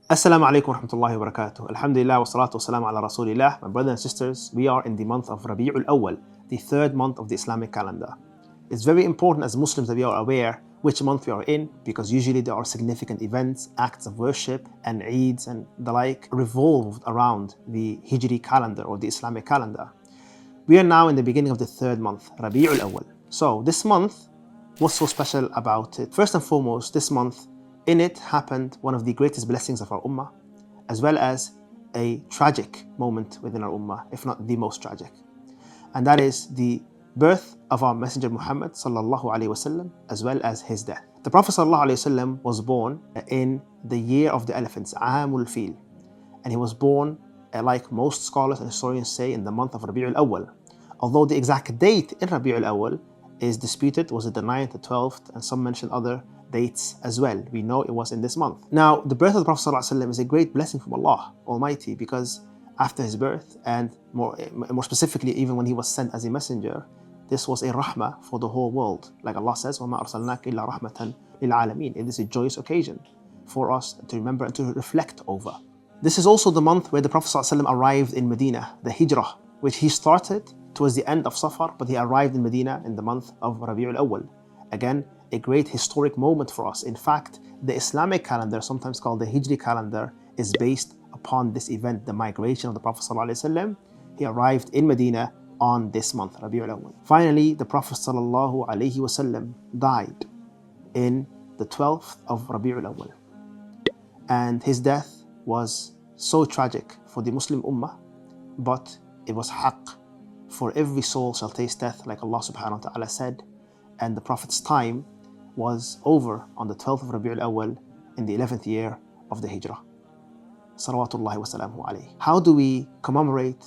Assalamu alaikum wa rahmatullahi wa barakatuh. Alhamdulillah wa salatu wa salam ala rasulillah. My brothers and sisters, we are in the month of Rabi Al Awwal, the third month of the Islamic calendar. It's very important as Muslims that we are aware which month we are in, because usually there are significant events, acts of worship and Eids and the like revolved around the Hijri calendar or the Islamic calendar. We are now in the beginning of the third month, Rabi Al Awwal. So this month, what's so special about it? First and foremost, this month, in it happened one of the greatest blessings of our ummah, as well as a tragic moment within our ummah, if not the most tragic. And that is the birth of our Messenger Muhammad sallallahu alaihi wasallam, as well as his death. The Prophet sallallahu alaihi wasallam was born in the year of the elephants, Amul Fil, and he was born, like most scholars and historians say, in the month of Rabi Al Awwal. Although the exact date in Rabi Al Awwal is disputed, was it the 9th, the 12th, and some mention other dates as well. We know it was in this month. Now, the birth of the Prophet ﷺ is a great blessing from Allah Almighty, because after his birth, and more specifically, even when he was sent as a messenger, this was a rahmah for the whole world. Like Allah says, وَمَا أَرْسَلْنَاكَ إِلَّا رَحْمَةً لِلْعَالَمِينَ. It is a joyous occasion for us to remember and to reflect over. This is also the month where the Prophet ﷺ arrived in Medina, the Hijrah, which he started towards the end of Safar, but he arrived in Medina in the month of Rabi Al Awwal. Again, a great historic moment for us. In fact, the Islamic calendar, sometimes called the Hijri calendar, is based upon this event, the migration of the Prophet ﷺ. He arrived in Medina on this month, Rabi Al Awwal. Finally, the Prophet ﷺ died in the 12th of Rabi Al Awwal. And his death was so tragic for the Muslim Ummah, but it was haqq. For every soul shall taste death, like Allah subhanahu wa ta'ala said, and the Prophet's time was over on the 12th of Rabi Al Awwal in the 11th year of the Hijrah. Salawatullahi wa salamuhu alayhi. How do we commemorate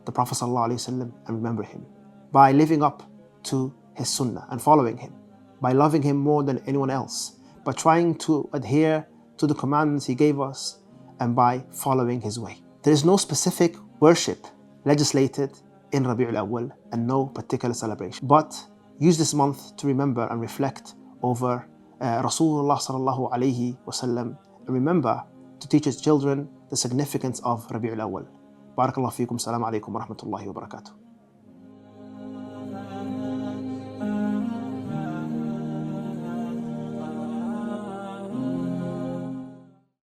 the Prophet sallallahu alayhi wasallam and remember him? By living up to his sunnah and following him, by loving him more than anyone else, by trying to adhere to the commandments he gave us, and by following his way. There is no specific worship legislated in Rabi Al Awwal and no particular celebration, but use this month to remember and reflect over Rasulullah sallallahu alayhi wasallam, and remember to teach his children the significance of Rabi Al Awwal. Barakallahu feekum. Assalamu alaikum wa rahmatullahi wa barakatuh.